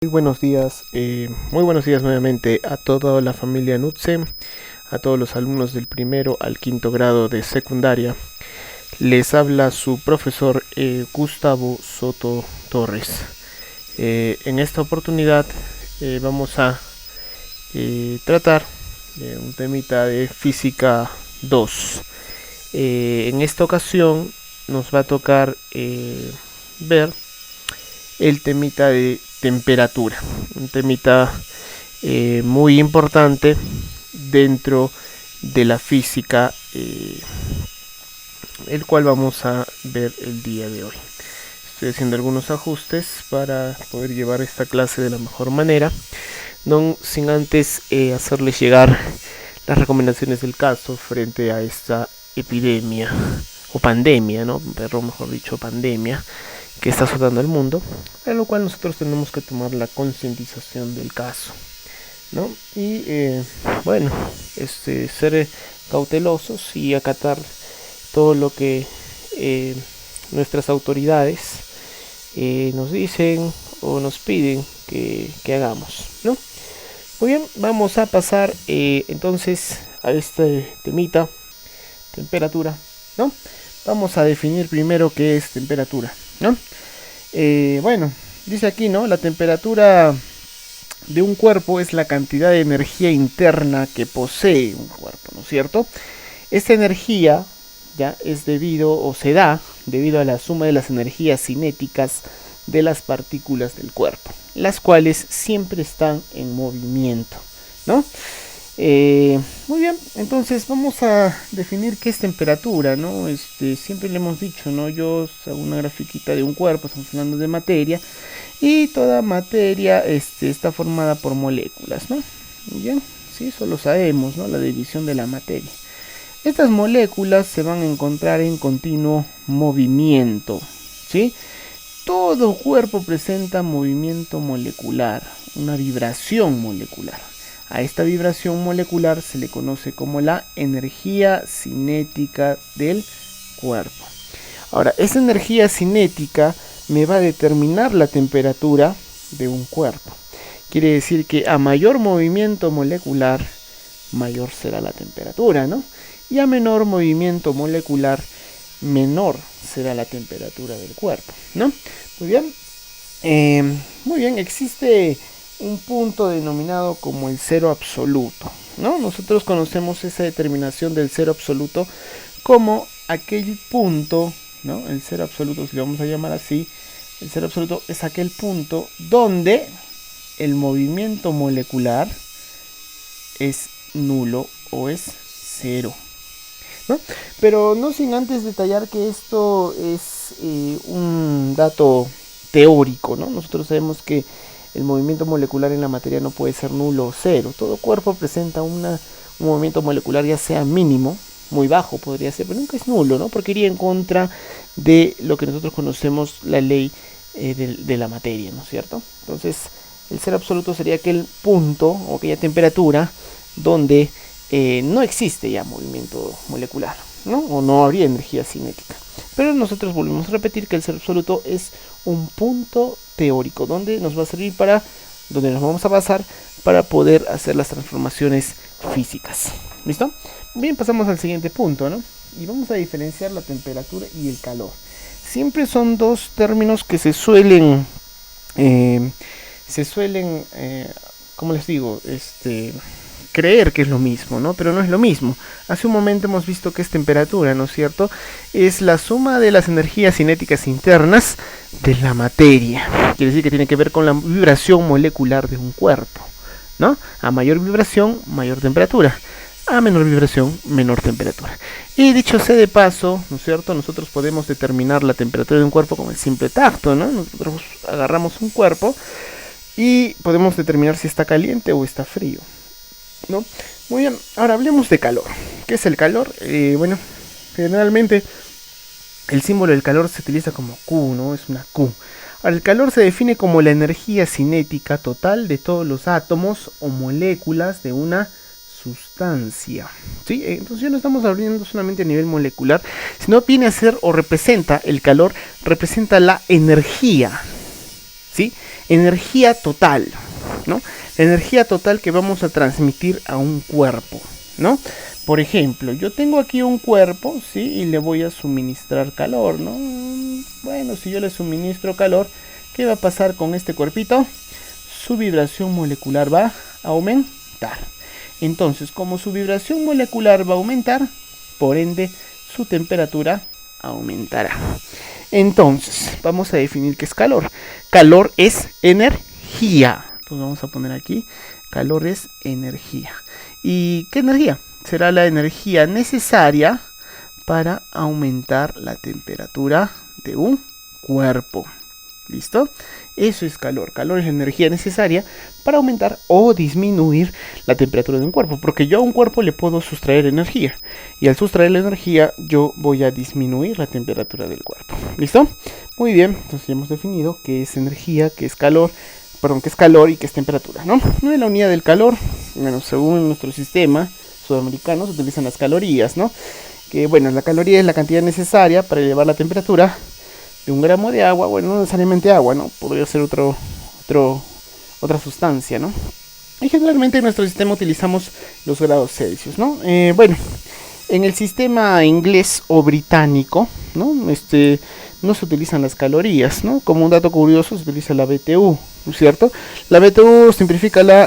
Muy buenos días nuevamente a toda la familia NUTSE, a todos los alumnos del primero al quinto grado de secundaria. Les habla su profesor Gustavo Soto Torres. En esta oportunidad vamos a tratar un temita de física 2. En esta ocasión nos va a tocar ver el temita de temperatura, un temita muy importante dentro de la física, el cual vamos a ver el día de hoy. Estoy haciendo algunos ajustes para poder llevar esta clase de la mejor manera, no sin antes hacerles llegar las recomendaciones del caso frente a esta epidemia o pandemia, ¿no? Pero mejor dicho, pandemia que está azotando al mundo, en lo cual nosotros tenemos que tomar la concientización del caso, ¿no? Y ser cautelosos y acatar todo lo que nuestras autoridades nos dicen o nos piden que hagamos, ¿no? Muy bien, vamos a pasar entonces a este temita, temperatura, ¿no? Vamos a definir primero qué es temperatura, ¿no? Dice aquí, ¿no? La temperatura de un cuerpo es la cantidad de energía interna que posee un cuerpo, ¿no es cierto? Esta energía ya es debido o se da debido a la suma de las energías cinéticas de las partículas del cuerpo, las cuales siempre están en movimiento, ¿no? Muy bien, entonces vamos a definir qué es temperatura, ¿no? Siempre le hemos dicho, ¿no? Yo hago una grafiquita de un cuerpo, estamos hablando de materia, y toda materia está formada por moléculas, ¿no? Muy bien, sí, eso lo sabemos, ¿no? La división de la materia. Estas moléculas se van a encontrar en continuo movimiento, ¿sí? Todo cuerpo presenta movimiento molecular, una vibración molecular. A esta vibración molecular se le conoce como la energía cinética del cuerpo. Ahora, esa energía cinética me va a determinar la temperatura de un cuerpo. Quiere decir que a mayor movimiento molecular, mayor será la temperatura, ¿no? Y a menor movimiento molecular, menor será la temperatura del cuerpo, ¿no? Muy bien, existe un punto denominado como el cero absoluto, ¿no? Nosotros conocemos esa determinación del cero absoluto como aquel punto, ¿no? El cero absoluto, si lo vamos a llamar así, el cero absoluto es aquel punto donde el movimiento molecular es nulo o es cero, ¿no? Pero no sin antes detallar que esto es un dato teórico, ¿no? Nosotros sabemos que el movimiento molecular en la materia no puede ser nulo o cero. Todo cuerpo presenta un movimiento molecular, ya sea mínimo, muy bajo podría ser, pero nunca es nulo, ¿no? Porque iría en contra de lo que nosotros conocemos, la ley de la materia, ¿no es cierto? Entonces, el cero absoluto sería aquel punto o aquella temperatura donde no existe ya movimiento molecular, ¿no? O no habría energía cinética. Pero nosotros volvemos a repetir que el cero absoluto es un punto teórico donde nos va a servir donde nos vamos a basar para poder hacer las transformaciones físicas. ¿Listo? Bien, pasamos al siguiente punto, ¿no? Y vamos a diferenciar la temperatura y el calor. Siempre son dos términos que se suelen, ¿cómo les digo? Creer que es lo mismo, ¿no? Pero no es lo mismo. Hace un momento hemos visto que es temperatura, ¿no es cierto? Es la suma de las energías cinéticas internas de la materia. Quiere decir que tiene que ver con la vibración molecular de un cuerpo, ¿no? A mayor vibración, mayor temperatura. A menor vibración, menor temperatura. Y dicho sea de paso, ¿no es cierto? Nosotros podemos determinar la temperatura de un cuerpo con el simple tacto, ¿no? Nosotros agarramos un cuerpo y podemos determinar si está caliente o está frío, ¿no? Muy bien, ahora hablemos de calor. ¿Qué es el calor? Generalmente el símbolo del calor se utiliza como Q, ¿no? Es una Q. Ahora, el calor se define como la energía cinética total de todos los átomos o moléculas de una sustancia, ¿sí? Entonces ya no estamos hablando solamente a nivel molecular, sino viene a ser o representa el calor, representa la energía ¿sí? Energía total, ¿no? La energía total que vamos a transmitir a un cuerpo, ¿no? Por ejemplo, yo tengo aquí un cuerpo, ¿sí? Y le voy a suministrar calor, ¿no? Bueno, si yo le suministro calor, ¿qué va a pasar con este cuerpito? Su vibración molecular va a aumentar. Entonces, como su vibración molecular va a aumentar, por ende, su temperatura aumentará. Entonces, vamos a definir qué es calor. Calor es energía. Entonces vamos a poner aquí, calor es energía. ¿Y qué energía? Será la energía necesaria para aumentar la temperatura de un cuerpo. ¿Listo? Eso es calor. Calor es la energía necesaria para aumentar o disminuir la temperatura de un cuerpo. Porque yo a un cuerpo le puedo sustraer energía. Y al sustraer la energía, yo voy a disminuir la temperatura del cuerpo. ¿Listo? Muy bien. Entonces ya hemos definido qué es energía, qué es calor. Perdón, qué es calor y qué es temperatura, ¿no? La unidad del calor, bueno, según nuestro sistema sudamericano, se utilizan las calorías, ¿no? Que, bueno, la caloría es la cantidad necesaria para elevar la temperatura de un gramo de agua, bueno, no necesariamente agua, ¿no? Podría ser otra sustancia, ¿no? Y generalmente en nuestro sistema utilizamos los grados Celsius, ¿no? Bueno, en el sistema inglés o británico, ¿no? No se utilizan las calorías, ¿no? Como un dato curioso, se utiliza la BTU, ¿no es cierto? La BTU simplifica la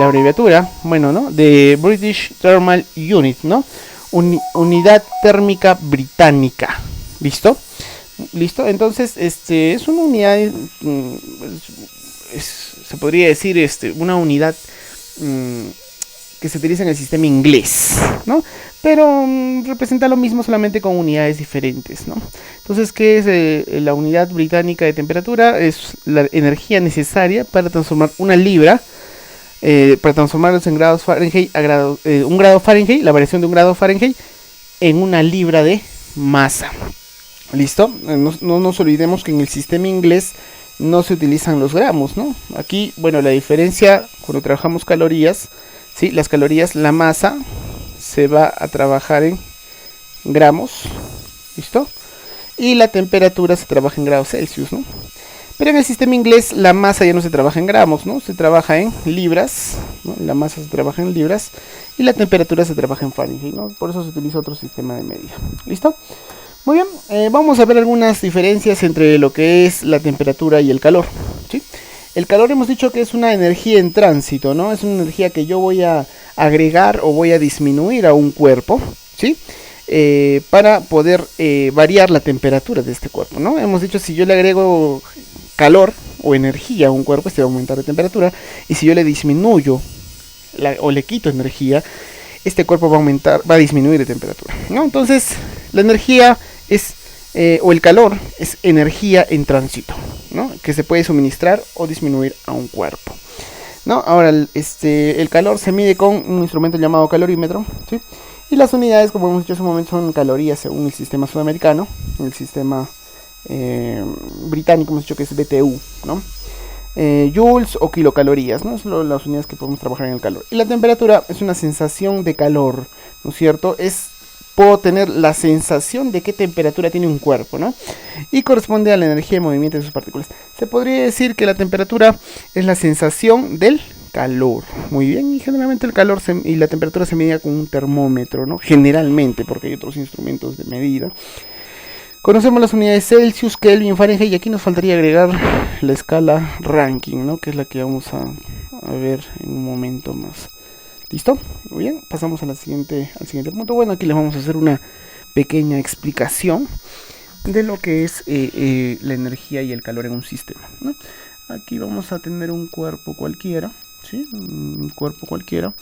abreviatura, bueno, ¿no? De British Thermal Unit, ¿no? Unidad térmica británica, ¿listo? Listo, entonces es una unidad, se podría decir una unidad que se utiliza en el sistema inglés, ¿no? Pero representa lo mismo solamente con unidades diferentes, ¿no? Entonces, ¿qué es la unidad británica de temperatura? Es la energía necesaria para transformar una libra, para transformarlos en grados Fahrenheit a un grado Fahrenheit, la variación de un grado Fahrenheit, en una libra de masa. ¿Listo? No nos olvidemos que en el sistema inglés no se utilizan los gramos, ¿no? Aquí, bueno, la diferencia cuando trabajamos calorías, ¿sí? Las calorías, la masa se va a trabajar en gramos, ¿listo? Y la temperatura se trabaja en grados Celsius, ¿no? Pero en el sistema inglés la masa ya no se trabaja en gramos, ¿no? Se trabaja en libras, ¿no? La masa se trabaja en libras y la temperatura se trabaja en Fahrenheit, ¿no? Por eso se utiliza otro sistema de medida, ¿listo? Muy bien, vamos a ver algunas diferencias entre lo que es la temperatura y el calor, ¿sí? El calor hemos dicho que es una energía en tránsito, ¿no? Es una energía que yo voy a agregar o voy a disminuir a un cuerpo, ¿sí? Para poder variar la temperatura de este cuerpo, ¿no? Hemos dicho si yo le agrego calor o energía a un cuerpo, este va a aumentar la temperatura, y si yo le disminuyo o le quito energía, este cuerpo va a disminuir de temperatura, ¿no? Entonces, la energía es, o el calor es energía en tránsito, ¿no? Que se puede suministrar o disminuir a un cuerpo, ¿no? Ahora, el calor se mide con un instrumento llamado calorímetro, ¿sí? Y las unidades, como hemos dicho hace un momento, son calorías según el sistema sudamericano. El sistema británico hemos dicho que es BTU, ¿no? Joules o kilocalorías, ¿no? Son las unidades que podemos trabajar en el calor. Y la temperatura es una sensación de calor, ¿no es cierto? Puedo tener la sensación de qué temperatura tiene un cuerpo, ¿no? Y corresponde a la energía de movimiento de sus partículas. Se podría decir que la temperatura es la sensación del calor. Muy bien, y generalmente el calor y la temperatura se medía con un termómetro, ¿no? Generalmente, porque hay otros instrumentos de medida. Conocemos las unidades Celsius, Kelvin, Fahrenheit, y aquí nos faltaría agregar la escala Rankine, ¿no? Que es la que vamos a ver en un momento más. ¿Listo? Muy bien, pasamos al siguiente punto. Bueno, aquí les vamos a hacer una pequeña explicación de lo que es la energía y el calor en un sistema, ¿no? Aquí vamos a tener un cuerpo cualquiera, ¿sí? Un cuerpo cualquiera.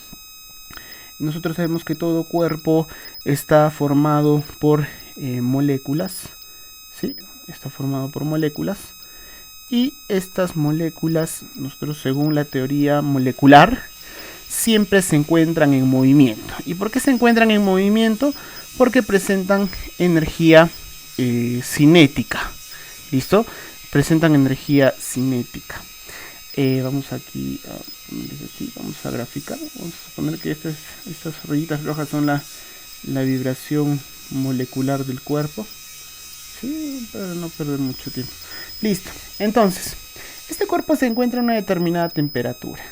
Nosotros sabemos que todo cuerpo está formado por moléculas, ¿sí? Está formado por moléculas. Y estas moléculas, nosotros según la teoría molecular, siempre se encuentran en movimiento. ¿Y por qué se encuentran en movimiento? Porque presentan energía cinética. ¿Listo? Presentan energía cinética. Vamos aquí vamos a graficar. Vamos a suponer que estas rayitas rojas son la vibración molecular del cuerpo. Sí, para no perder mucho tiempo. Listo. Entonces, Este cuerpo se encuentra a una determinada temperatura,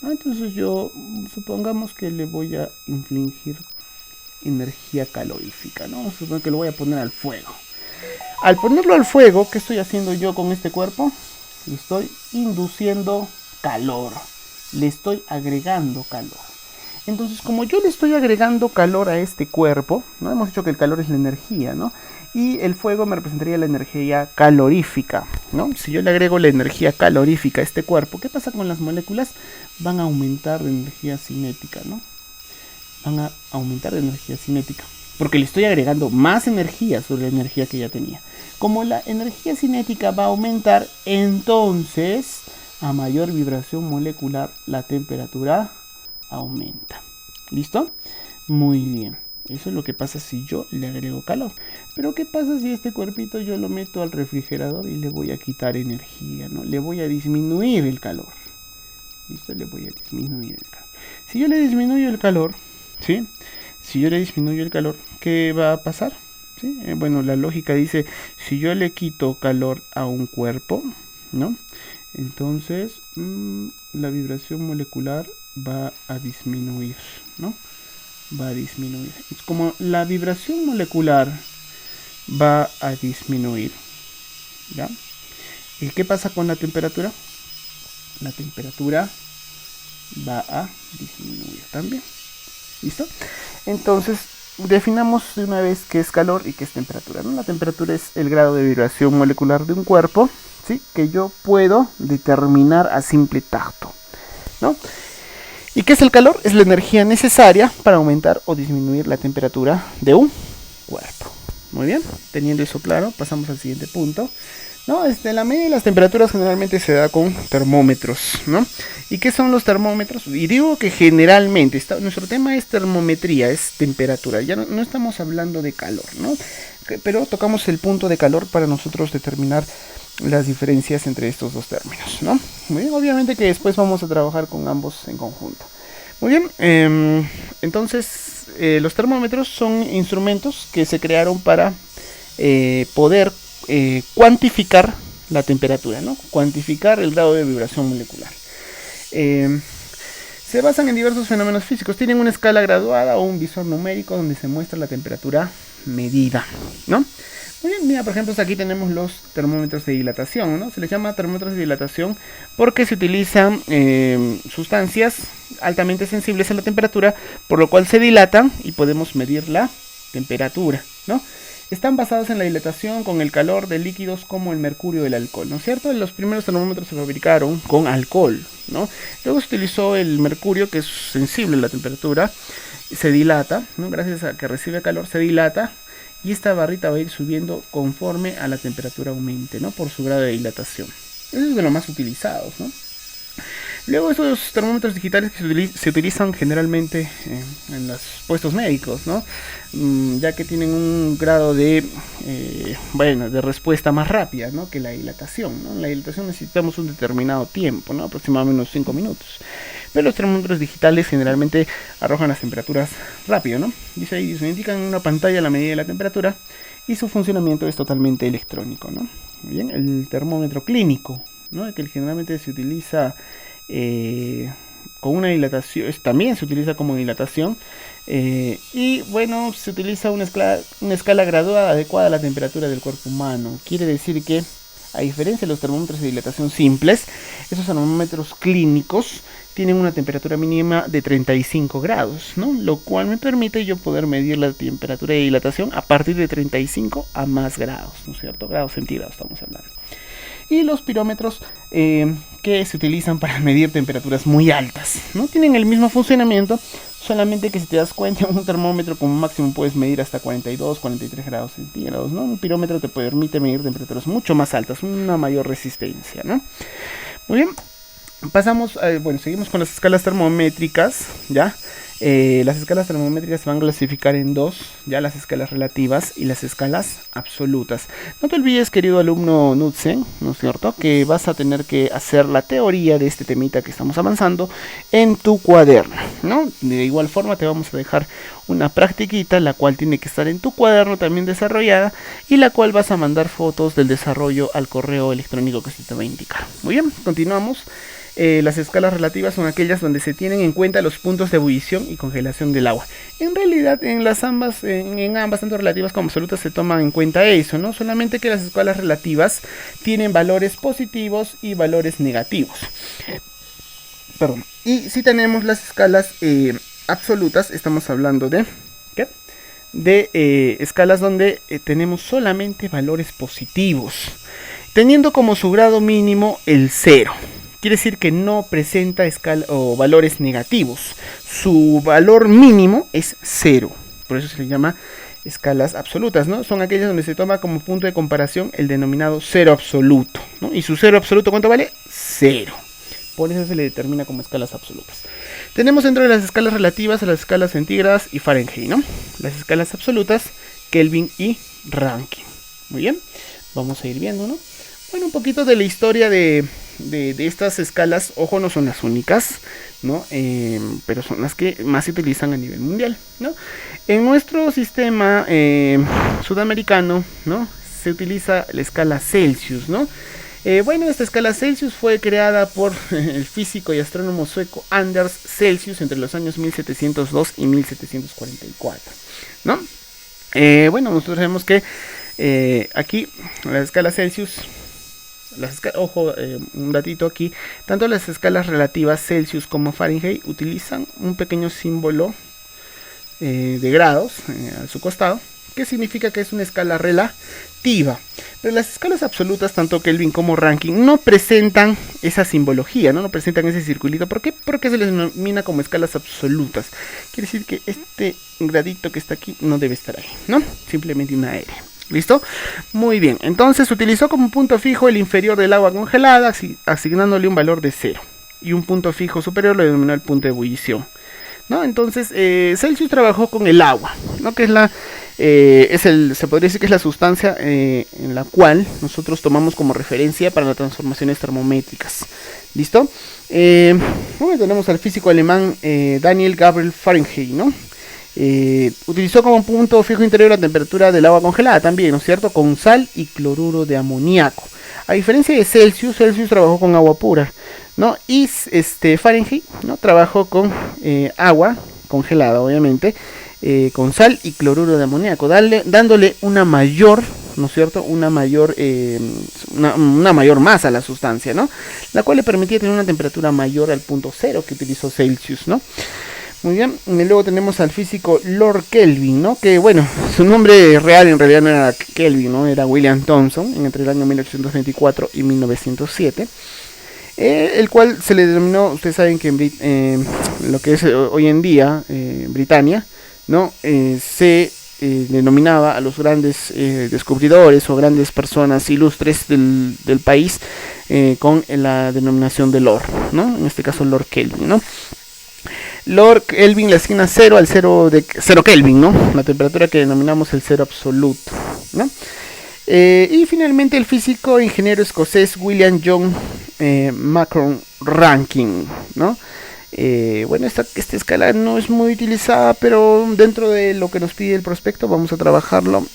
¿no? Entonces yo, supongamos que le voy a infligir energía calorífica, ¿no? Supongamos que lo voy a poner al fuego. Al ponerlo al fuego, ¿qué estoy haciendo yo con este cuerpo? Le estoy induciendo calor, le estoy agregando calor. Entonces, como yo le estoy agregando calor a este cuerpo, ¿no? Hemos dicho que el calor es la energía, ¿no? Y el fuego me representaría la energía calorífica, ¿no? Si yo le agrego la energía calorífica a este cuerpo, ¿qué pasa con las moléculas? Van a aumentar de energía cinética, ¿no? Van a aumentar de energía cinética, porque le estoy agregando más energía sobre la energía que ya tenía. Como la energía cinética va a aumentar, entonces a mayor vibración molecular la temperatura aumenta. ¿Listo? Muy bien. Eso es lo que pasa si yo le agrego calor. Pero ¿qué pasa si este cuerpito yo lo meto al refrigerador y le voy a quitar energía, ¿no? Le voy a disminuir el calor. ¿Listo? Le voy a disminuir el calor. Si yo le disminuyo el calor, ¿sí? Si yo le disminuyo el calor, ¿qué va a pasar? ¿Sí? Bueno, la lógica dice, si yo le quito calor a un cuerpo, ¿no? Entonces, la vibración molecular va a disminuir, ¿no? Va a disminuir. Es como la vibración molecular va a disminuir, ¿ya? ¿Y qué pasa con la temperatura? La temperatura va a disminuir también. ¿Listo? Entonces, definamos de una vez qué es calor y qué es temperatura, ¿no? La temperatura es el grado de vibración molecular de un cuerpo, ¿sí? Que yo puedo determinar a simple tacto, ¿no? ¿Y qué es el calor? Es la energía necesaria para aumentar o disminuir la temperatura de un cuerpo. Muy bien, teniendo eso claro, pasamos al siguiente punto. ¿No? La medida de las temperaturas generalmente se da con termómetros, ¿no? ¿Y qué son los termómetros? Y digo que generalmente, nuestro tema es termometría, es temperatura, ya no estamos hablando de calor, ¿no? Pero tocamos el punto de calor para nosotros determinar las diferencias entre estos dos términos, ¿no? Muy bien, obviamente que después vamos a trabajar con ambos en conjunto. Muy bien, entonces los termómetros son instrumentos que se crearon para poder cuantificar la temperatura, ¿no? Cuantificar el grado de vibración molecular. Se basan en diversos fenómenos físicos. Tienen una escala graduada o un visor numérico donde se muestra la temperatura medida, ¿no? Muy bien, mira, por ejemplo, aquí tenemos los termómetros de dilatación, ¿no? Se les llama termómetros de dilatación porque se utilizan sustancias altamente sensibles a la temperatura, por lo cual se dilatan y podemos medir la temperatura, ¿no? Están basados en la dilatación con el calor de líquidos como el mercurio y el alcohol, ¿no es cierto? Los primeros termómetros se fabricaron con alcohol, ¿no? Luego se utilizó el mercurio, que es sensible a la temperatura, se dilata, ¿no? Gracias a que recibe calor, se dilata, y esta barrita va a ir subiendo conforme a la temperatura aumente, ¿no? Por su grado de dilatación. Eso es de los más utilizados, ¿no? Luego estos termómetros digitales que se utilizan generalmente en los puestos médicos, ¿no? Ya que tienen un grado de respuesta más rápida, ¿no? Que la dilatación, ¿no? En la dilatación necesitamos un determinado tiempo, ¿no? Aproximadamente unos 5 minutos. Pero los termómetros digitales generalmente arrojan las temperaturas rápido, ¿no? Dice ahí, se indican en una pantalla la medida de la temperatura y su funcionamiento es totalmente electrónico, ¿no? Bien, el termómetro clínico, ¿no? Que generalmente se utiliza con una dilatación, también se utiliza como dilatación, y bueno, se utiliza una escala graduada adecuada a la temperatura del cuerpo humano. Quiere decir que, a diferencia de los termómetros de dilatación simples, esos termómetros clínicos tienen una temperatura mínima de 35 grados, ¿no? Lo cual me permite yo poder medir la temperatura de dilatación a partir de 35 a más grados, ¿no es cierto? Grados centígrados estamos hablando. Y los pirómetros que se utilizan para medir temperaturas muy altas, ¿no? Tienen el mismo funcionamiento, solamente que si te das cuenta, un termómetro como máximo puedes medir hasta 42, 43 grados centígrados, ¿no? Un pirómetro te permite medir temperaturas mucho más altas, una mayor resistencia, ¿no? Muy bien, pasamos, seguimos con las escalas termométricas, ¿ya? Las escalas termométricas se van a clasificar en dos, ya las escalas relativas y las escalas absolutas. No te olvides, querido alumno Nutzen, ¿no es cierto?, que vas a tener que hacer la teoría de este temita que estamos avanzando en tu cuaderno, ¿no? De igual forma te vamos a dejar una practiquita, la cual tiene que estar en tu cuaderno también desarrollada y la cual vas a mandar fotos del desarrollo al correo electrónico que se te va a indicar. Muy bien, continuamos. Las escalas relativas son aquellas donde se tienen en cuenta los puntos de ebullición y congelación del agua. En realidad, en ambas, tanto relativas como absolutas, se toman en cuenta eso, ¿no? Solamente que las escalas relativas tienen valores positivos y valores negativos. Perdón. Y si tenemos las escalas absolutas, estamos hablando de ¿qué? De escalas donde tenemos solamente valores positivos, teniendo como su grado mínimo el 0. Quiere decir que no presenta escala o valores negativos. Su valor mínimo es 0. Por eso se le llama escalas absolutas, ¿no? Son aquellas donde se toma como punto de comparación el denominado 0 absoluto, ¿no? Y su 0 absoluto, ¿cuánto vale? 0. Por eso se le determina como escalas absolutas. Tenemos dentro de las escalas relativas a las escalas centígradas y Fahrenheit, ¿no? Las escalas absolutas, Kelvin y Rankine. Muy bien, vamos a ir viendo, ¿no? Bueno, un poquito de la historia de estas escalas. Ojo, no son las únicas, ¿no? Pero son las que más se utilizan a nivel mundial, ¿no? En nuestro sistema sudamericano, ¿no?, se utiliza la escala Celsius, ¿no? Bueno, esta escala Celsius fue creada por el físico y astrónomo sueco Anders Celsius entre los años 1702 y 1744, ¿no? Bueno, nosotros sabemos que aquí la escala Celsius, ojo, un datito aquí, tanto las escalas relativas Celsius como Fahrenheit utilizan un pequeño símbolo de grados a su costado, que significa que es una escala relativa. Pero las escalas absolutas, tanto Kelvin como Rankine, no presentan esa simbología, no presentan ese circulito. ¿Por qué? Porque se les denomina como escalas absolutas. Quiere decir que este gradito que está aquí no debe estar ahí, ¿no? Simplemente una R. ¿Listo? Muy bien. Entonces utilizó como punto fijo el inferior del agua congelada, asignándole un valor de 0. Y un punto fijo superior lo denominó el punto de ebullición, ¿no? Entonces Celsius trabajó con el agua, ¿no?, que es se podría decir que es la sustancia en la cual nosotros tomamos como referencia para las transformaciones termométricas. ¿Listo? Bueno, tenemos al físico alemán Daniel Gabriel Fahrenheit, ¿no? Utilizó como punto fijo interior la temperatura del agua congelada también, ¿no es cierto?, con sal y cloruro de amoníaco. A diferencia de Celsius, Celsius trabajó con agua pura, ¿no? Y Fahrenheit, ¿no?, trabajó con agua congelada, obviamente, con sal y cloruro de amoníaco, dándole una mayor, ¿no es cierto?, una mayor masa a la sustancia, ¿no?, la cual le permitía tener una temperatura mayor al punto 0 que utilizó Celsius, ¿no? Muy bien, y luego tenemos al físico Lord Kelvin, ¿no? Que bueno, su nombre real en realidad no era Kelvin, ¿no? Era William Thomson, entre el año 1824 y 1907. El cual se le denominó, ustedes saben que en lo que es hoy en día Britania, ¿no? Se denominaba a los grandes descubridores o grandes personas ilustres del país con la denominación de Lord, ¿no? En este caso Lord Kelvin, ¿no? Lord Kelvin le asigna 0 al 0 Kelvin, ¿no?, la temperatura que denominamos el 0 absoluto, ¿no? Y finalmente el físico ingeniero escocés William John Macron Rankine, ¿no? Bueno, esta escala no es muy utilizada, pero dentro de lo que nos pide el prospecto vamos a trabajarlo.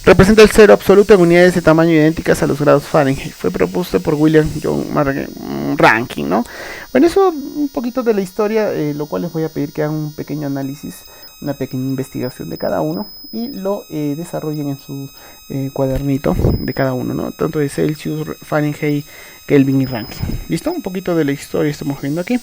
Representa el 0 absoluto en unidades de tamaño idénticas a los grados Fahrenheit. Fue propuesto por William John Rankine, ¿no? Bueno, eso un poquito de la historia, lo cual les voy a pedir que hagan un pequeño análisis, una pequeña investigación de cada uno y lo desarrollen en su cuadernito de cada uno, ¿no? Tanto de Celsius, Fahrenheit, Kelvin y Rankine. ¿Listo? Un poquito de la historia estamos viendo aquí.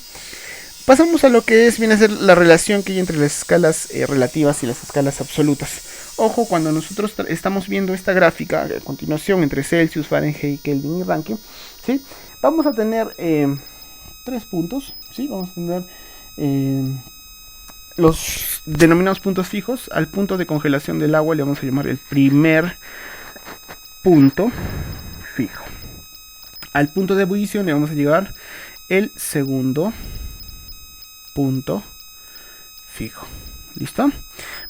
Pasamos a lo que viene a ser la relación que hay entre las escalas relativas y las escalas absolutas. Ojo, cuando nosotros estamos viendo esta gráfica a continuación entre Celsius, Fahrenheit, Kelvin y Rankine, ¿sí?, vamos a tener 3 puntos, ¿sí? Vamos a tener los denominados puntos fijos. Al punto de congelación del agua le vamos a llamar el primer punto fijo. Al punto de ebullición le vamos a llevar el segundo punto fijo. ¿Listo?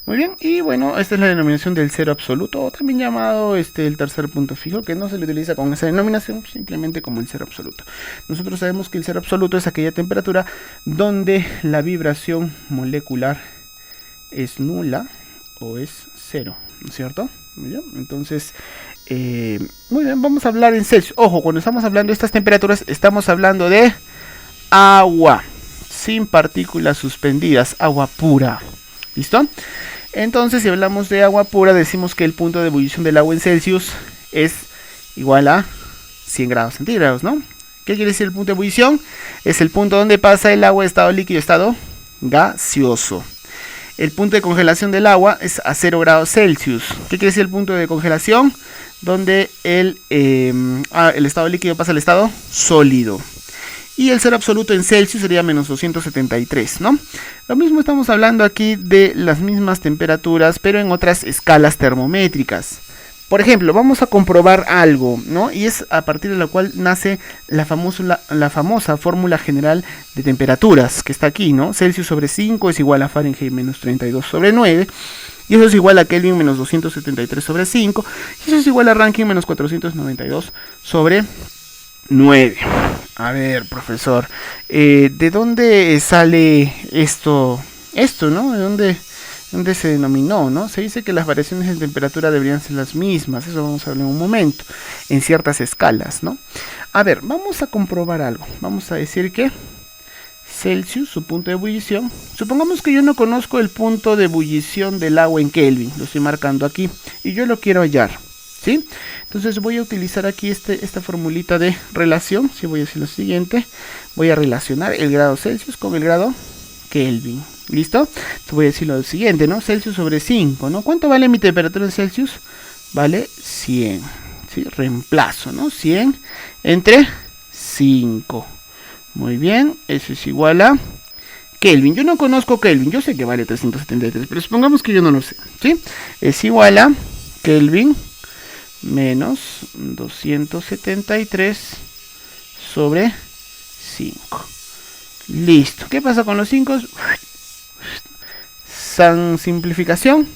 Muy bien, y bueno, esta es la denominación del cero absoluto, o también llamado el tercer punto fijo, que no se le utiliza con esa denominación, simplemente como el cero absoluto. Nosotros sabemos que el cero absoluto es aquella temperatura donde la vibración molecular es nula o es cero, ¿no es cierto? Muy bien, entonces, muy bien, vamos a hablar en Celsius. Ojo, cuando estamos hablando de estas temperaturas, estamos hablando de agua, sin partículas suspendidas, agua pura. ¿Listo? Entonces, si hablamos de agua pura, decimos que el punto de ebullición del agua en Celsius es igual a 100 grados centígrados, ¿no? ¿Qué quiere decir el punto de ebullición? Es el punto donde pasa el agua de estado líquido a estado gaseoso. El punto de congelación del agua es a 0 grados Celsius. ¿Qué quiere decir el punto de congelación? Donde el estado líquido pasa al estado sólido. Y el cero absoluto en Celsius sería menos 273, ¿no? Lo mismo estamos hablando aquí de las mismas temperaturas, pero en otras escalas termométricas. Por ejemplo, vamos a comprobar algo, ¿no? Y es a partir de la cual nace la famosa fórmula general de temperaturas, que está aquí, ¿no? Celsius sobre 5 es igual a Fahrenheit menos 32 sobre 9. Y eso es igual a Kelvin menos 273 sobre 5. Y eso es igual a Rankine menos 492 sobre 9. A ver, profesor, ¿de dónde sale esto, ¿no? ¿De dónde se denominó, no? Se dice que las variaciones de temperatura deberían ser las mismas, eso vamos a hablar en un momento, en ciertas escalas, ¿no? A ver, vamos a comprobar algo. Vamos a decir que Celsius, su punto de ebullición, supongamos que yo no conozco el punto de ebullición del agua en Kelvin, lo estoy marcando aquí, y yo lo quiero hallar, ¿sí? Entonces voy a utilizar aquí esta formulita de relación. Si voy a decir lo siguiente, voy a relacionar el grado Celsius con el grado Kelvin. ¿Listo? Entonces voy a decir lo siguiente, ¿no? Celsius sobre 5, ¿no? ¿Cuánto vale mi temperatura en Celsius? Vale 100. ¿Sí? Reemplazo, ¿no? 100 entre 5. Muy bien, eso es igual a Kelvin. Yo no conozco Kelvin, yo sé que vale 373, pero supongamos que yo no lo sé, ¿sí? Es igual a Kelvin menos 273 sobre 5. Listo. ¿Qué pasa con los 5? San simplificación.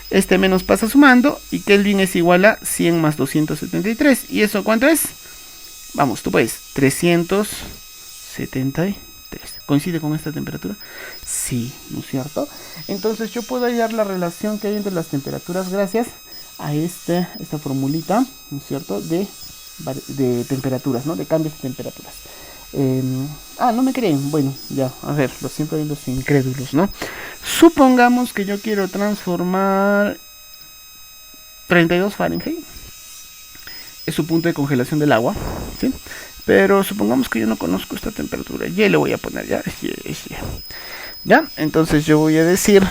Este menos pasa sumando y Kelvin es igual a 100 más 273. ¿Y eso cuánto es? Vamos, tú puedes. 373. ¿Coincide con esta temperatura? Sí, ¿no es cierto? Entonces yo puedo hallar la relación que hay entre las temperaturas gracias a esta formulita, ¿no es cierto? De temperaturas, ¿no? De cambios de temperaturas. No me creen. Bueno, ya, a ver, siempre hay los incrédulos, ¿no? Supongamos que yo quiero transformar 32 Fahrenheit. Es su punto de congelación del agua, ¿sí? Pero supongamos que yo no conozco esta temperatura. Ya le voy a poner, ya. Ya, entonces yo voy a decir,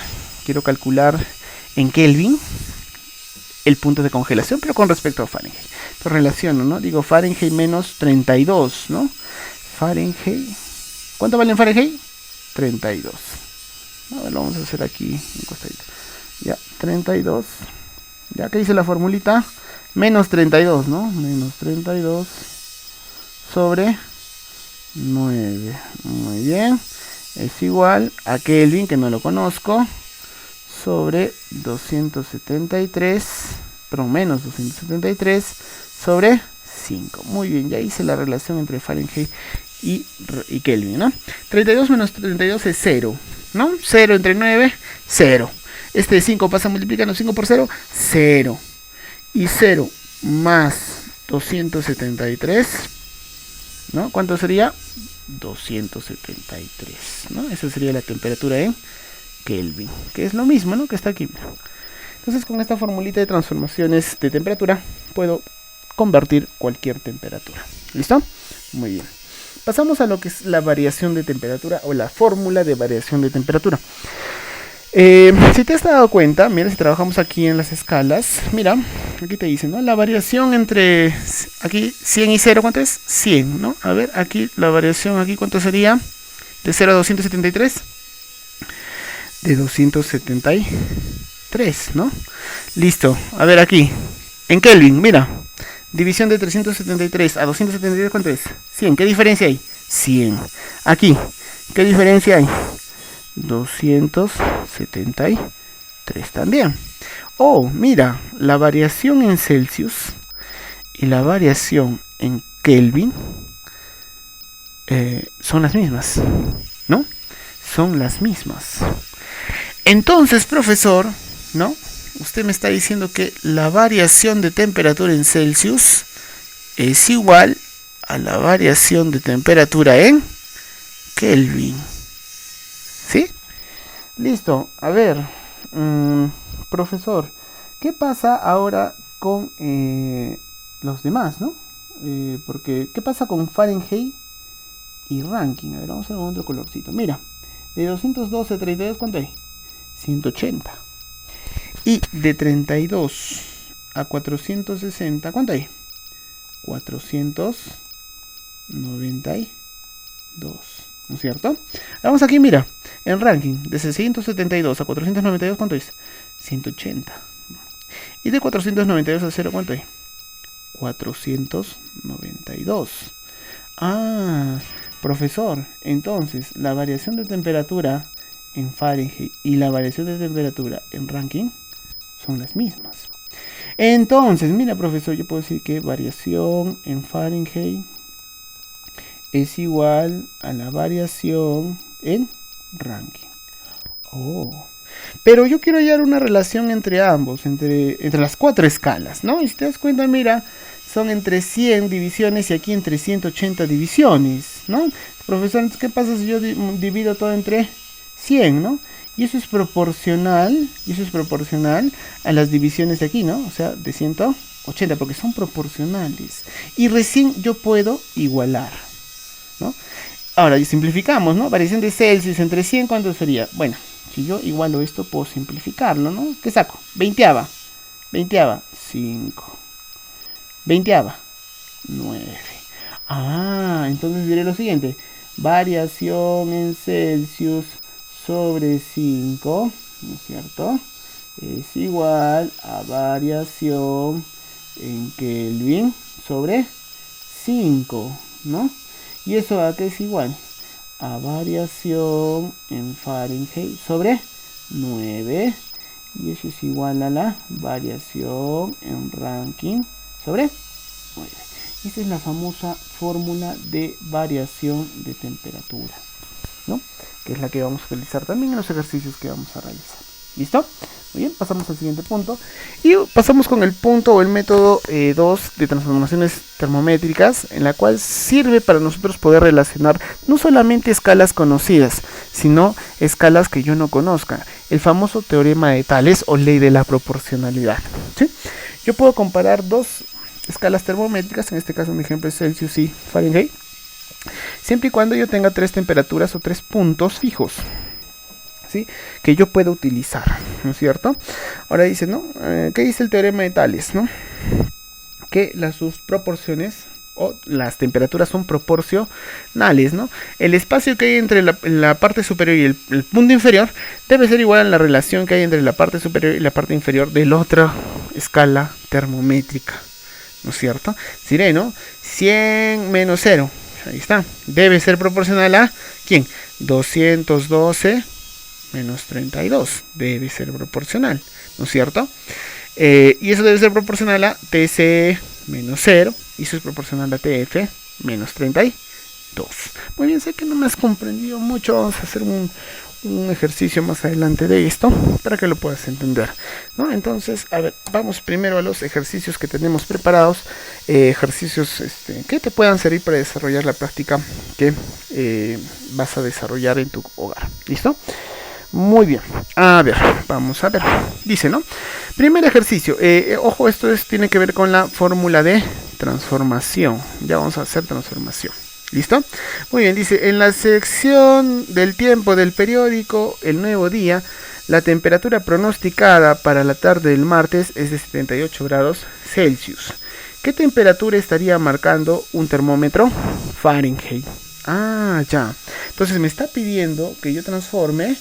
quiero calcular en Kelvin el punto de congelación, pero con respecto a Fahrenheit. Entonces relaciono, ¿no? Digo Fahrenheit menos 32, ¿no? Fahrenheit. ¿Cuánto vale en Fahrenheit? 32. A ver, lo vamos a hacer aquí en costadito. Ya, 32. Ya que hice la formulita, menos 32, ¿no? Menos 32 sobre 9. Muy bien. Es igual a Kelvin, que no lo conozco, sobre 273, pero menos 273 sobre 5. Muy bien, ya hice la relación entre Fahrenheit y Kelvin, ¿no? 32 menos 32 es 0, ¿no? 0 entre 9, 0. Este 5 pasa multiplicando 5 por 0, 0. Y 0 más 273, ¿no? ¿Cuánto sería? 273, ¿no? Esa sería la temperatura en Kelvin, que es lo mismo, ¿no? Que está aquí. Entonces, con esta formulita de transformaciones de temperatura puedo convertir cualquier temperatura. ¿Listo? Muy bien. Pasamos a lo que es la variación de temperatura o la fórmula de variación de temperatura. Si te has dado cuenta, mira, si trabajamos aquí en las escalas, mira, aquí te dice, ¿no? La variación entre aquí 100 y 0, ¿cuánto es? 100, ¿no? A ver, aquí la variación, aquí, ¿cuánto sería? De 0 a 273. De 273, ¿no? Listo. A ver aquí. En Kelvin, mira. División de 373 a 273, ¿cuánto es? 100. ¿Qué diferencia hay? 100. Aquí. ¿Qué diferencia hay? 273 también. Oh, mira, la variación en Celsius y la variación en Kelvin son las mismas, ¿no? Son las mismas. Entonces, profesor, ¿no? Usted me está diciendo que la variación de temperatura en Celsius es igual a la variación de temperatura en Kelvin. ¿Sí? Listo. A ver, profesor, ¿qué pasa ahora con los demás, ¿no? Porque, ¿qué pasa con Fahrenheit y Rankine? A ver, vamos a ver con otro colorcito. Mira, de 212 a 32, ¿cuánto hay? 180. Y de 32 a 460, ¿cuánto hay? 492. ¿No es cierto? Vamos aquí, mira, en Rankine, de 672 a 492, ¿cuánto es? 180. Y de 492 a 0, ¿cuánto hay? 492. Ah, profesor, entonces la variación de temperatura en Fahrenheit y la variación de temperatura en Rankine son las mismas. Entonces, mira, profesor, yo puedo decir que variación en Fahrenheit es igual a la variación en Rankine. Oh, pero yo quiero hallar una relación entre ambos, entre las cuatro escalas, ¿no? Y si te das cuenta, mira, son entre 100 divisiones y aquí entre 180 divisiones, ¿no? Profesor, ¿qué pasa si yo divido todo entre 100, ¿no? Y eso es proporcional a las divisiones de aquí, ¿no? O sea, de 180, porque son proporcionales. Y recién yo puedo igualar, ¿no? Ahora, simplificamos, ¿no? Variación de Celsius entre 100, ¿cuánto sería? Bueno, si yo igualo esto, puedo simplificarlo, ¿no? ¿Qué saco? Veinteava, 5. Veinteava, 9. Ah, entonces diré lo siguiente. Variación en Celsius sobre 5, ¿no es cierto? Es igual a variación en Kelvin sobre 5, ¿no? ¿Y eso a qué es igual? A variación en Fahrenheit sobre 9. Y eso es igual a la variación en Rankine sobre 9. Esa es la famosa fórmula de variación de temperatura, ¿no? Que es la que vamos a utilizar también en los ejercicios que vamos a realizar. ¿Listo? Muy bien, pasamos al siguiente punto. Y pasamos con el punto o el método 2 de transformaciones termométricas, en la cual sirve para nosotros poder relacionar no solamente escalas conocidas, sino escalas que yo no conozca. El famoso teorema de Tales o ley de la proporcionalidad, ¿sí? Yo puedo comparar dos escalas termométricas, en este caso mi ejemplo es Celsius y Fahrenheit, siempre y cuando yo tenga tres temperaturas o tres puntos fijos, ¿sí? Que yo pueda utilizar, ¿no es cierto? Ahora dice, ¿no? ¿Qué dice el teorema de Tales, no? Que sus proporciones o las temperaturas son proporcionales, ¿no? El espacio que hay entre la parte superior y el punto inferior debe ser igual a la relación que hay entre la parte superior y la parte inferior de la otra escala termométrica, ¿no es cierto? Diré, ¿no? 100 menos 0. Ahí está. Debe ser proporcional a ¿quién? 212 menos 32. Debe ser proporcional, ¿no es cierto? Y eso debe ser proporcional a TC menos 0. Y eso es proporcional a TF menos 32. Muy bien, sé que no me has comprendido mucho. Vamos a hacer un ejercicio más adelante de esto para que lo puedas entender, ¿no? Entonces, a ver, vamos primero a los ejercicios que tenemos preparados, ejercicios que te puedan servir para desarrollar la práctica que vas a desarrollar en tu hogar. ¿Listo? Muy bien, a ver, vamos a ver. Dice, ¿no? Primer ejercicio, ojo, esto tiene que ver con la fórmula de transformación. Ya vamos a hacer transformación. ¿Listo? Muy bien, dice, en la sección del tiempo del periódico El Nuevo Día, la temperatura pronosticada para la tarde del martes es de 78 grados Celsius. ¿Qué temperatura estaría marcando un termómetro? Fahrenheit. Ah, ya. Entonces me está pidiendo que yo transforme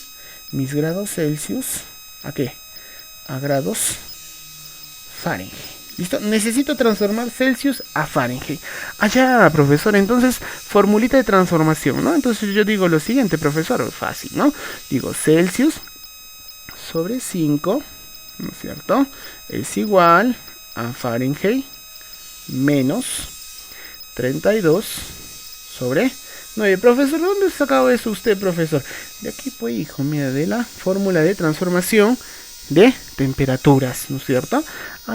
mis grados Celsius, ¿a qué? A grados Fahrenheit. ¿Listo? Necesito transformar Celsius a Fahrenheit. Ya, profesor, entonces, formulita de transformación, ¿no? Entonces yo digo lo siguiente, profesor, fácil, ¿no? Digo Celsius sobre 5, ¿no es cierto? Es igual a Fahrenheit menos 32 sobre 9. Profesor, ¿dónde ha sacado eso usted, profesor? De aquí, pues, hijo, mira, de la fórmula de transformación de temperaturas, ¿no es cierto?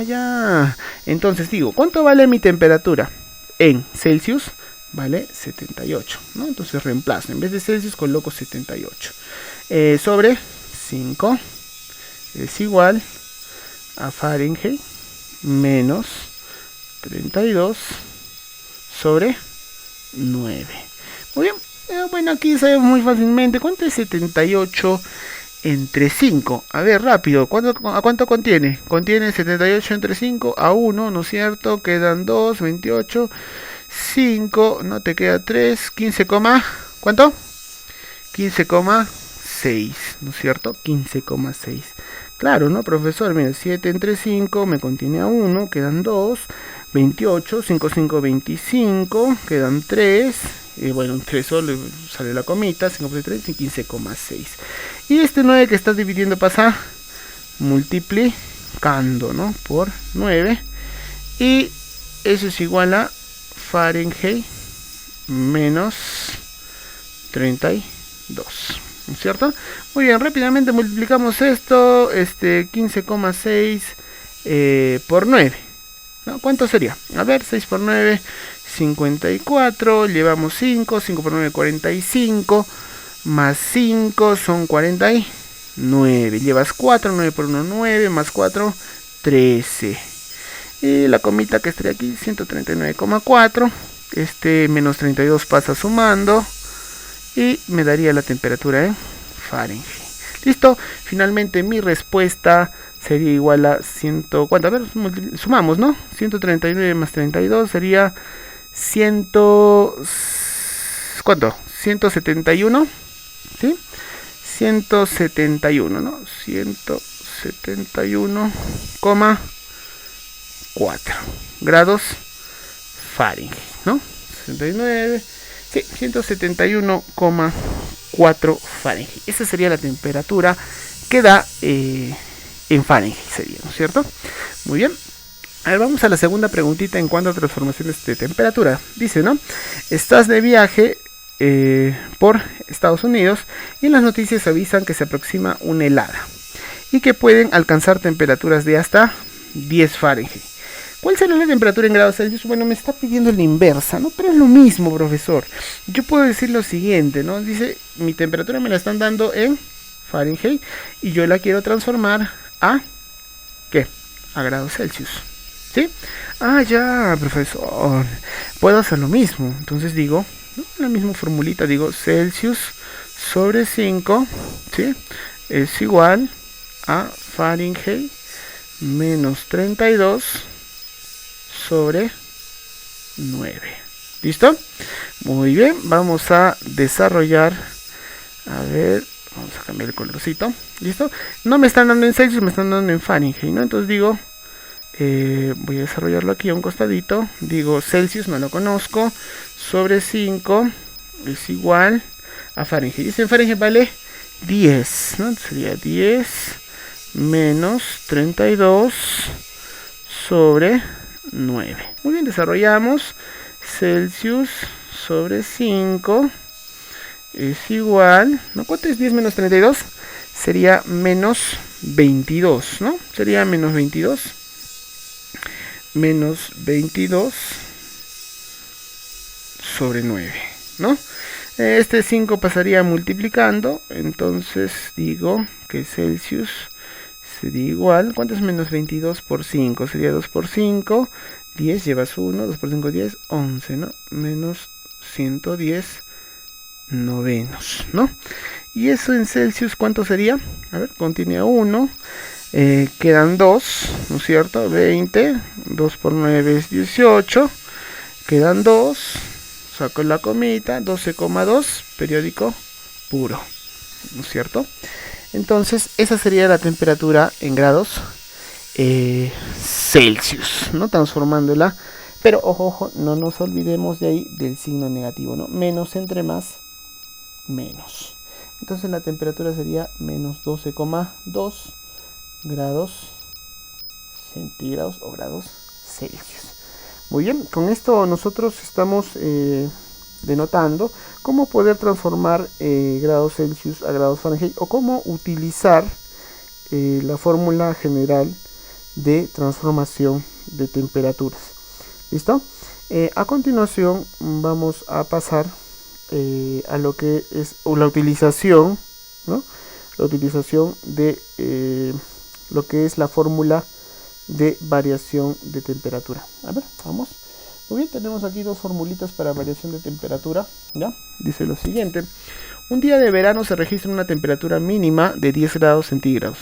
Ya. Entonces digo, ¿cuánto vale mi temperatura? En Celsius vale 78, ¿no? Entonces reemplazo, en vez de Celsius coloco 78. Sobre 5 es igual a Fahrenheit menos 32 sobre 9. Muy bien. Bueno, aquí sabemos muy fácilmente cuánto es 78 entre 5. A ver, rápido, ¿a cuánto contiene? Contiene 78 entre 5 a 1, ¿no es cierto? Quedan 2, 28, 5, no te queda 3, 15, ¿cuánto? 15,6, ¿no es cierto? 15,6. Claro, ¿no, profesor? Mira, 7 entre 5 me contiene a 1, quedan 2, 28, 5, 5, 25, quedan 3. Bueno, 3 solo sale la comita, 5 por 3 y 15,6. Y este 9 que estás dividiendo pasa multiplicando, ¿no? Por 9. Y eso es igual a Fahrenheit menos 32. ¿No es cierto? Muy bien, rápidamente multiplicamos esto, 15,6 por 9. ¿No? ¿Cuánto sería? A ver, 6 por 9, 54, llevamos 5, 5 por 9, 45, más 5 son 49, llevas 4, 9 por 1, 9, más 4, 13. Y la comita que estaría aquí, 139,4, menos 32 pasa sumando, y me daría la temperatura en Fahrenheit. Listo, finalmente mi respuesta sería igual a 100, ¿cuánto? A ver, sumamos, ¿no? 139 más 32 sería 100, ¿cuánto? 171, ¿sí? 171, ¿no? 171,4 grados Fahrenheit, ¿no? 69, sí, 171,4 Fahrenheit. Esa sería la temperatura que da en Fahrenheit, sería, ¿no es cierto? Muy bien. A ver, vamos a la segunda preguntita en cuanto a transformaciones de temperatura. Dice, ¿no? Estás de viaje por Estados Unidos y en las noticias avisan que se aproxima una helada y que pueden alcanzar temperaturas de hasta 10 Fahrenheit. ¿Cuál será la temperatura en grados Celsius? Bueno, me está pidiendo la inversa, ¿no? Pero es lo mismo, profesor. Yo puedo decir lo siguiente, ¿no? Dice, mi temperatura me la están dando en Fahrenheit y yo la quiero transformar a, ¿qué? A grados Celsius, ¿sí? Ya, profesor. Puedo hacer lo mismo. Entonces digo, ¿no? La misma formulita, digo, Celsius sobre 5, ¿sí? Es igual a Fahrenheit menos 32 sobre 9. ¿Listo? Muy bien, vamos a desarrollar. A ver, vamos a cambiar el colorcito. ¿Listo? No me están dando en Celsius, me están dando en Fahrenheit, ¿no? Entonces digo, voy a desarrollarlo aquí a un costadito. Digo, Celsius no lo conozco. Sobre 5 es igual a Fahrenheit. Dice en Fahrenheit vale 10, ¿no? Sería 10 menos 32 sobre 9. Muy bien, desarrollamos. Celsius sobre 5 es igual, ¿no? ¿Cuánto es 10 menos 32? Sería menos 22, ¿no? Sería menos 22. Menos 22 sobre 9, ¿no? Este 5 pasaría multiplicando, entonces digo que Celsius sería igual, ¿cuánto es menos 22 por 5? Sería 2 por 5, 10, llevas 1, 2 por 5, 10, 11, ¿no? Menos 110 novenos, ¿no? Y eso en Celsius, ¿cuánto sería? A ver, contiene a 1, quedan 2, ¿no es cierto? 20, 2 por 9 es 18, quedan 2, saco la comita, 12,2, periódico puro, ¿no es cierto? Entonces, esa sería la temperatura en grados Celsius, ¿no? Transformándola. Pero ojo, ojo, no nos olvidemos de ahí del signo negativo, ¿no? Menos entre más, menos. Entonces la temperatura sería menos 12,2 grados centígrados o grados Celsius. Muy bien, con esto nosotros estamos denotando cómo poder transformar grados Celsius a grados Fahrenheit o cómo utilizar la fórmula general de transformación de temperaturas. ¿Listo? A continuación vamos a pasar a lo que es la utilización, ¿no? La utilización de lo que es la fórmula de variación de temperatura. A ver, vamos. Muy bien, tenemos aquí dos formulitas para variación de temperatura, ¿ya? Dice lo siguiente. Un día de verano se registra una temperatura mínima de 10 grados centígrados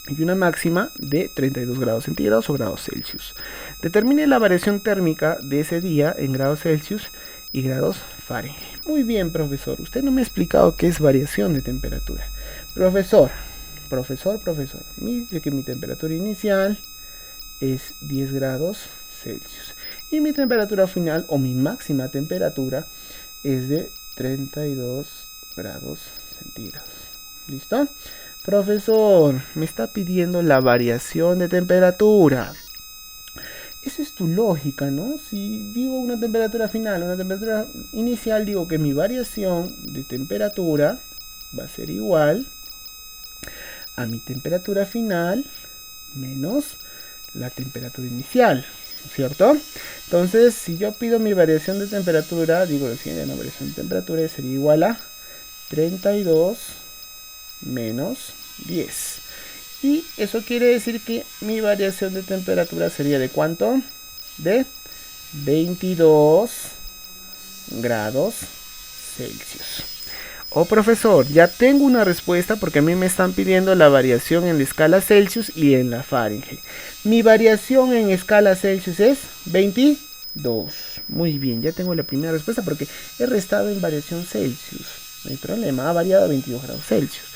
y una máxima de 32 grados centígrados o grados Celsius. Determine la variación térmica de ese día en grados Celsius y grados Fahrenheit. Muy bien, profesor. Usted no me ha explicado qué es variación de temperatura. Profesor. Dice que mi temperatura inicial es 10 grados Celsius. Y mi temperatura final o mi máxima temperatura es de 32 grados centígrados. ¿Listo? Profesor, me está pidiendo la variación de temperatura. Esa es tu lógica, ¿no? Si digo una temperatura final, una temperatura inicial, digo que mi variación de temperatura va a ser igual a mi temperatura final menos la temperatura inicial, ¿cierto? Entonces, si yo pido mi variación de temperatura, digo lo siguiente, la variación de temperatura sería igual a 32 menos 10. Y eso quiere decir que mi variación de temperatura sería ¿de cuánto? De 22 grados Celsius. Oh, profesor, ya tengo una respuesta porque a mí me están pidiendo la variación en la escala Celsius y en la Fahrenheit. Mi variación en escala Celsius es 22. Muy bien, ya tengo la primera respuesta porque he restado en variación Celsius. No hay problema, ha variado a 22 grados Celsius.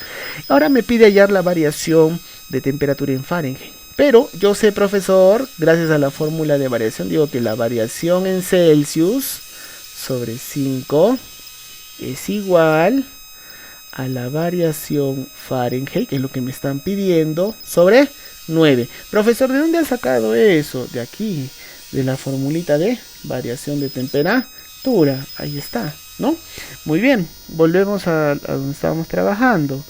Ahora me pide hallar la variación de temperatura en Fahrenheit. Pero yo sé, profesor, gracias a la fórmula de variación, digo que la variación en Celsius sobre 5 es igual a la variación Fahrenheit, que es lo que me están pidiendo, sobre 9. Profesor, ¿de dónde ha sacado eso? De aquí, de la formulita de variación de temperatura. Ahí está, ¿no? Muy bien, volvemos a donde estábamos trabajando.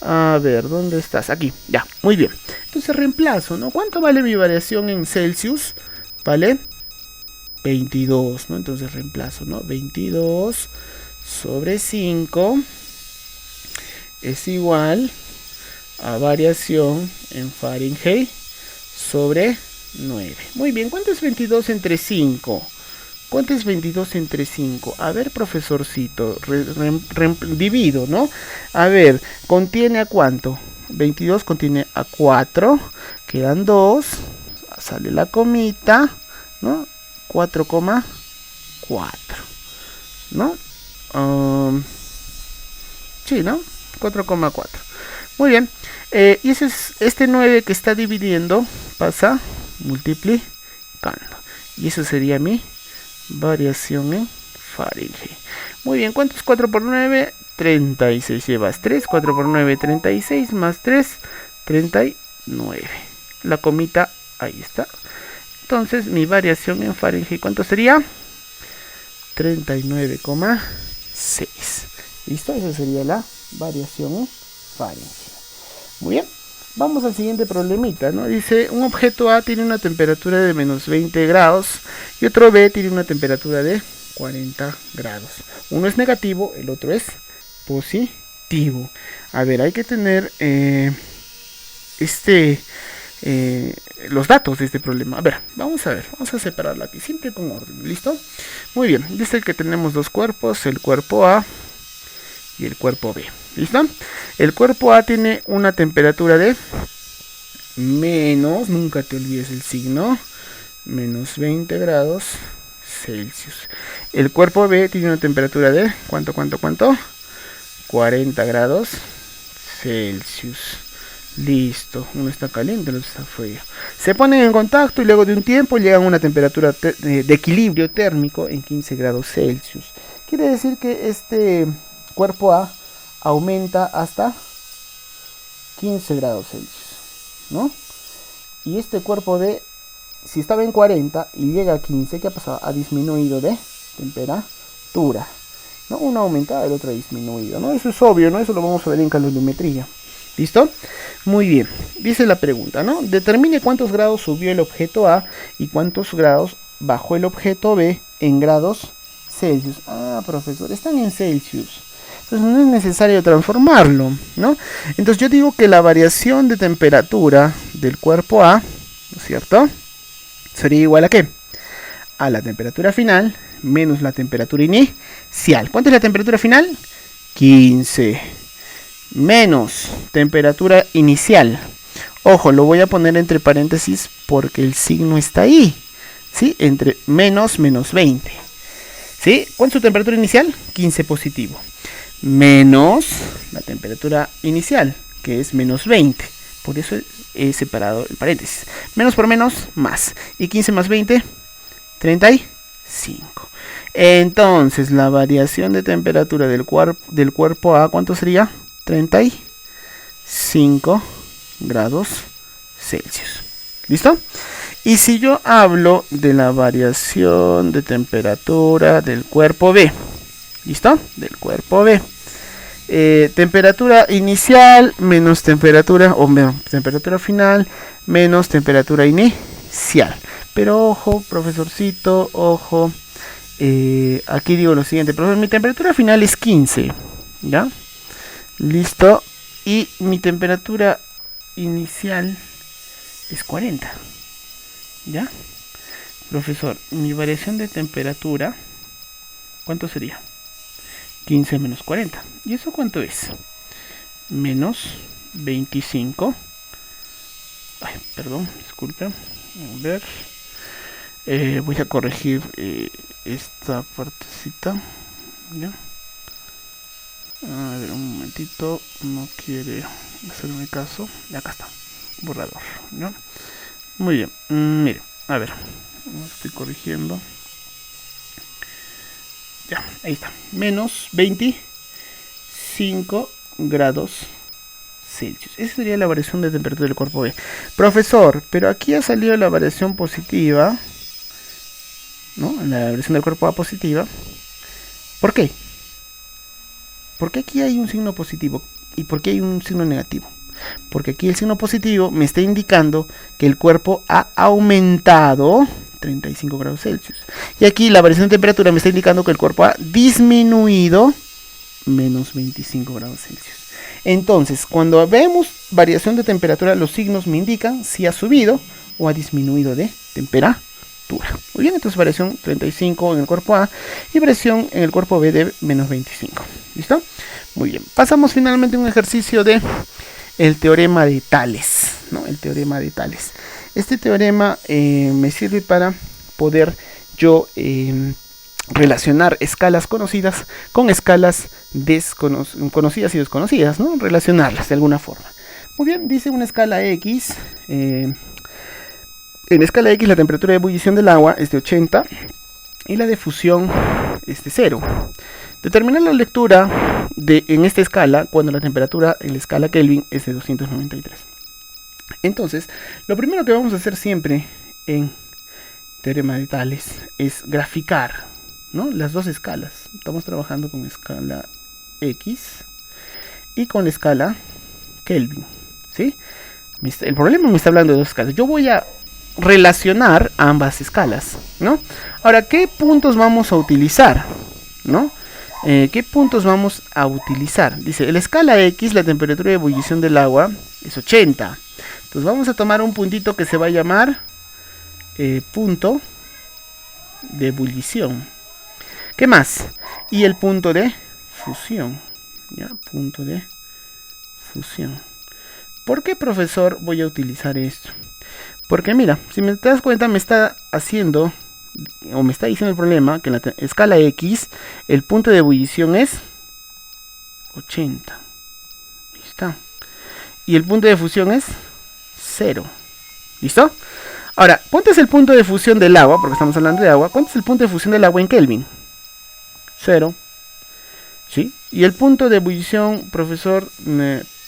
A ver, ¿dónde estás? Aquí, ya, muy bien. Entonces reemplazo, ¿no? ¿Cuánto vale mi variación en Celsius? Vale 22, ¿no? Entonces reemplazo, ¿no? 22 sobre 5 es igual a variación en Fahrenheit sobre 9. Muy bien, ¿cuánto es 22 entre 5? ¿Cuánto es 22 entre 5? A ver, profesorcito, divido, ¿no? A ver, ¿contiene a cuánto? 22 contiene a 4, quedan 2, sale la comita, ¿no? 4,4, ¿no? Sí, ¿no? 4,4. Muy bien. Y ese es este 9 que está dividiendo, pasa multiplicando. Y eso sería mi variación en Fahrenheit. Muy bien, ¿cuánto es 4 por 9? 36. Llevas 3, 4 por 9, 36, más 3, 39. La comita, ahí está. Entonces, mi variación en Fahrenheit, ¿cuánto sería? 39,6. ¿Listo? Esa sería la variación en Fahrenheit. Muy bien. Vamos al siguiente problemita, ¿no? Dice, un objeto A tiene una temperatura de menos 20 grados y otro B tiene una temperatura de 40 grados. Uno es negativo, el otro es positivo. A ver, hay que tener los datos de este problema. A ver, vamos a separarlo aquí, siempre con orden, ¿listo? Muy bien, dice que tenemos dos cuerpos, el cuerpo A y el cuerpo B. ¿Listo? El cuerpo A tiene una temperatura de menos, nunca te olvides el signo, menos 20 grados Celsius. El cuerpo B tiene una temperatura de, ¿cuánto? 40 grados Celsius. Listo, uno está caliente, el otro está frío. Se ponen en contacto y luego de un tiempo llegan a una temperatura de equilibrio térmico en 15 grados Celsius. Quiere decir que este cuerpo A aumenta hasta 15 grados Celsius, ¿no? Y este cuerpo D, si estaba en 40 y llega a 15, ¿qué ha pasado? Ha disminuido de temperatura, ¿no? Uno ha aumentado, el otro ha disminuido, ¿no? Eso es obvio, ¿no? Eso lo vamos a ver en calorimetría. ¿Listo? Muy bien. Dice la pregunta, ¿no? Determine cuántos grados subió el objeto A y cuántos grados bajó el objeto B en grados Celsius. Ah, profesor, están en Celsius. Entonces no es necesario transformarlo, ¿no? Entonces yo digo que la variación de temperatura del cuerpo A, ¿no es cierto? Sería igual a ¿qué? A la temperatura final menos la temperatura inicial. ¿Cuánto es la temperatura final? 15. Menos temperatura inicial. Ojo, lo voy a poner entre paréntesis porque el signo está ahí, ¿sí? Entre menos 20. ¿Sí? ¿Cuánto es su temperatura inicial? 15 positivo. Menos la temperatura inicial, que es menos 20. Por eso he separado el paréntesis. Menos por menos, más. Y 15 más 20, 35. Entonces, la variación de temperatura del cuerpo A, ¿cuánto sería? 35 grados Celsius. ¿Listo? Y si yo hablo de la variación de temperatura del cuerpo B, ¿listo? Del cuerpo B. Temperatura inicial menos temperatura, o temperatura final menos temperatura inicial. Pero ojo, profesorcito, ojo. Aquí digo lo siguiente, profesor, mi temperatura final es 15, ¿ya? Listo. Y mi temperatura inicial es 40. ¿Ya? Profesor, mi variación de temperatura, ¿cuánto sería? 15 menos 40. ¿Y eso cuánto es? Menos 25. Ay, perdón, disculpen. A ver. Voy a corregir esta partecita. ¿Ya? A ver, un momentito. No quiere hacerme caso. Y acá está. Borrador. ¿Ya? Muy bien. Mire, a ver. Estoy corrigiendo. Ya, ahí está. Menos 25 grados Celsius. Esa sería la variación de temperatura del cuerpo B. Profesor, pero aquí ha salido la variación positiva, ¿no? La variación del cuerpo A positiva. ¿Por qué? ¿Por qué aquí hay un signo positivo? ¿Y por qué hay un signo negativo? Porque aquí el signo positivo me está indicando que el cuerpo ha aumentado 35 grados Celsius. Y aquí la variación de temperatura me está indicando que el cuerpo ha disminuido menos 25 grados Celsius. Entonces, cuando vemos variación de temperatura, los signos me indican si ha subido o ha disminuido de temperatura. Muy bien, entonces variación 35 en el cuerpo A y variación en el cuerpo B de menos 25. ¿Listo? Muy bien. Pasamos finalmente a un ejercicio de el teorema de Tales, ¿no? El teorema de Tales. Este teorema me sirve para poder yo relacionar escalas conocidas con escalas conocidas y desconocidas, ¿no? Relacionarlas de alguna forma. Muy bien, dice una escala X. En escala X la temperatura de ebullición del agua es de 80 y la de fusión es de 0. Determinar la lectura en esta escala cuando la temperatura en la escala Kelvin es de 293. Entonces, lo primero que vamos a hacer siempre en teorema de Tales es graficar, ¿no? Las dos escalas. Estamos trabajando con escala X y con la escala Kelvin, ¿sí? El problema me está hablando de dos escalas. Yo voy a relacionar ambas escalas, ¿no? Ahora, ¿qué puntos vamos a utilizar? ¿No? ¿Qué puntos vamos a utilizar? Dice, en la escala X la temperatura de ebullición del agua es 80. Entonces vamos a tomar un puntito que se va a llamar punto de ebullición. ¿Qué más? Y el punto de fusión. ¿Ya? Punto de fusión. ¿Por qué, profesor, voy a utilizar esto? Porque mira, si me das cuenta me está haciendo, o me está diciendo el problema, que en la escala X el punto de ebullición es 80. Ahí está. y el punto de fusión es 0. ¿Listo? Ahora, ¿cuánto es el punto de fusión del agua? Porque estamos hablando de agua. ¿Cuánto es el punto de fusión del agua en Kelvin? 0. ¿Sí? Y el punto de ebullición, profesor,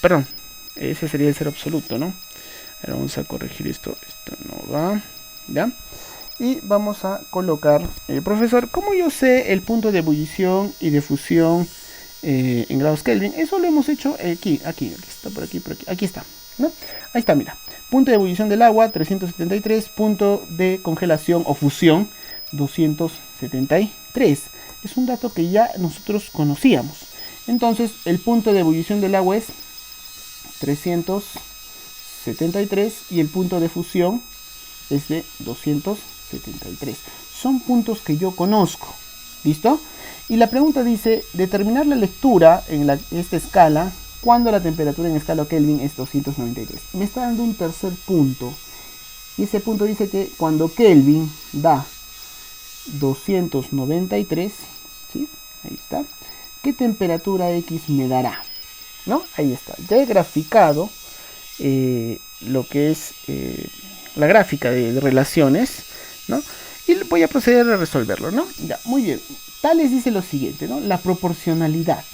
perdón, ese sería el cero absoluto, ¿no? Ahora vamos a corregir esto. Esto no va. ¿Ya? Y vamos a colocar, profesor, ¿cómo yo sé el punto de ebullición y de fusión en grados Kelvin? Eso lo hemos hecho aquí está, por aquí, aquí está, ¿no? Ahí está, mira. Punto de ebullición del agua, 373. Punto de congelación o fusión, 273. Es un dato que ya nosotros conocíamos. Entonces, el punto de ebullición del agua es 373 y el punto de fusión es de 273. Son puntos que yo conozco. ¿Listo? Y la pregunta dice, determinar la lectura en esta escala cuando la temperatura en escala Kelvin es 293. Me está dando un tercer punto. Y ese punto dice que cuando Kelvin da 293, ¿sí? Ahí está. ¿Qué temperatura X me dará? ¿No? Ahí está. Ya he graficado lo que es la gráfica de relaciones, ¿no? Y voy a proceder a resolverlo, ¿no? Ya, muy bien. Tales dice lo siguiente, ¿no? La proporcionalidad.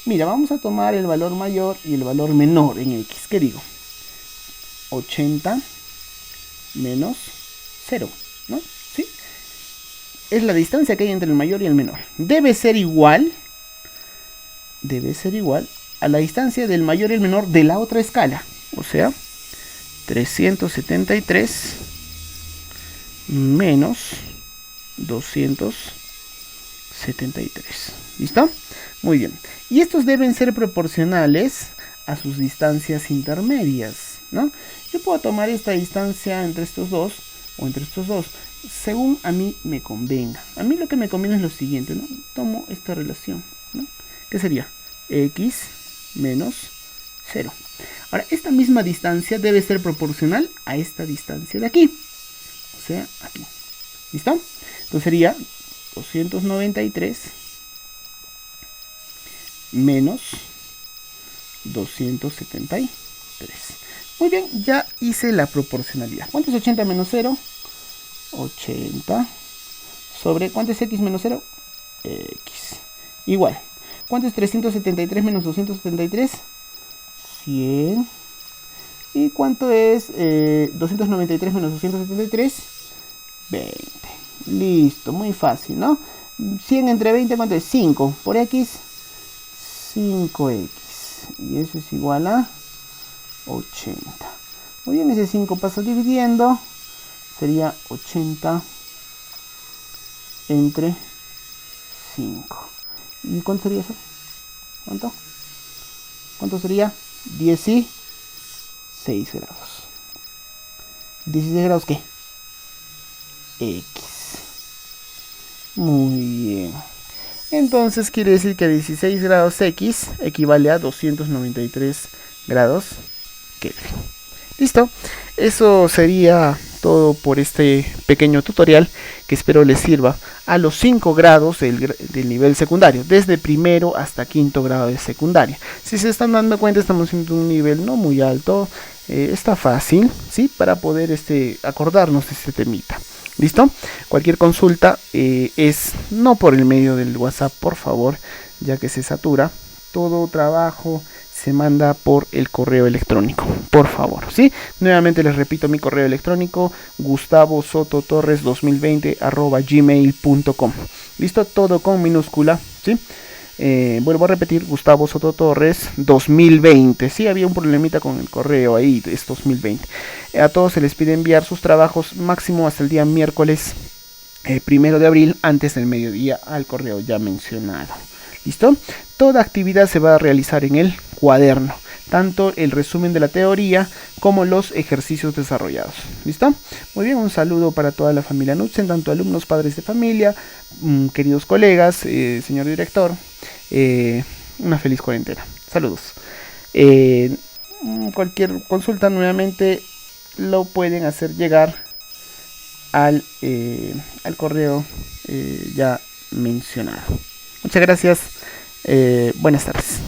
Mira, vamos a tomar el valor mayor y el valor menor en X. ¿Qué digo? 80 menos 0, ¿no? ¿Sí? Es la distancia que hay entre el mayor y el menor. Debe ser igual a la distancia del mayor y el menor de la otra escala. O sea, 373 menos 273. ¿Listo? Muy bien. Y estos deben ser proporcionales a sus distancias intermedias, ¿no? Yo puedo tomar esta distancia entre estos dos o entre estos dos, según a mí me convenga. A mí lo que me conviene es lo siguiente, ¿no? Tomo esta relación, ¿no? ¿Qué sería? X menos 0. Ahora, esta misma distancia debe ser proporcional a esta distancia de aquí. O sea, aquí. ¿Listo? Entonces sería 293 menos 273. Muy bien, ya hice la proporcionalidad. ¿Cuánto es 80 menos 0? 80 sobre, ¿cuánto es X menos 0? X. Igual. ¿Cuánto es 373 menos 273? 100. ¿Y cuánto es 293 menos 273? 20. Listo, muy fácil, ¿no? 100 entre 20, ¿cuánto es? 5. Por X, 5X. Y eso es igual a 80. Muy bien, ese 5 pasa dividiendo. Sería 80 entre 5. ¿Y cuánto sería eso? ¿Cuánto? ¿Cuánto sería? 16 grados. ¿16 grados qué? X. Muy bien. Entonces quiere decir que 16 grados X equivale a 293 grados Kelvin. Listo. Eso sería todo por este pequeño tutorial que espero les sirva a los 5 grados del nivel secundario, desde primero hasta quinto grado de secundaria. Si se están dando cuenta, estamos en un nivel no muy alto, está fácil, ¿sí? Para poder acordarnos de este temita. ¿Listo? Cualquier consulta es no por el medio del WhatsApp, por favor, ya que se satura. Todo trabajo se manda por el correo electrónico, por favor, ¿sí? Nuevamente les repito mi correo electrónico, gustavosototorres2020@gmail.com. ¿Listo? Todo con minúscula, ¿sí? Vuelvo a repetir, Gustavo Soto Torres 2020. Sí, había un problemita con el correo ahí, es 2020. A todos se les pide enviar sus trabajos máximo hasta el día miércoles 1 de abril, antes del mediodía, al correo ya mencionado. ¿Listo? Toda actividad se va a realizar en el cuaderno, tanto el resumen de la teoría como los ejercicios desarrollados. ¿Listo? Muy bien, un saludo para toda la familia Knudsen, tanto alumnos, padres de familia, queridos colegas, señor director, una feliz cuarentena. Saludos. Cualquier consulta nuevamente lo pueden hacer llegar al correo ya mencionado. Muchas gracias. Buenas tardes.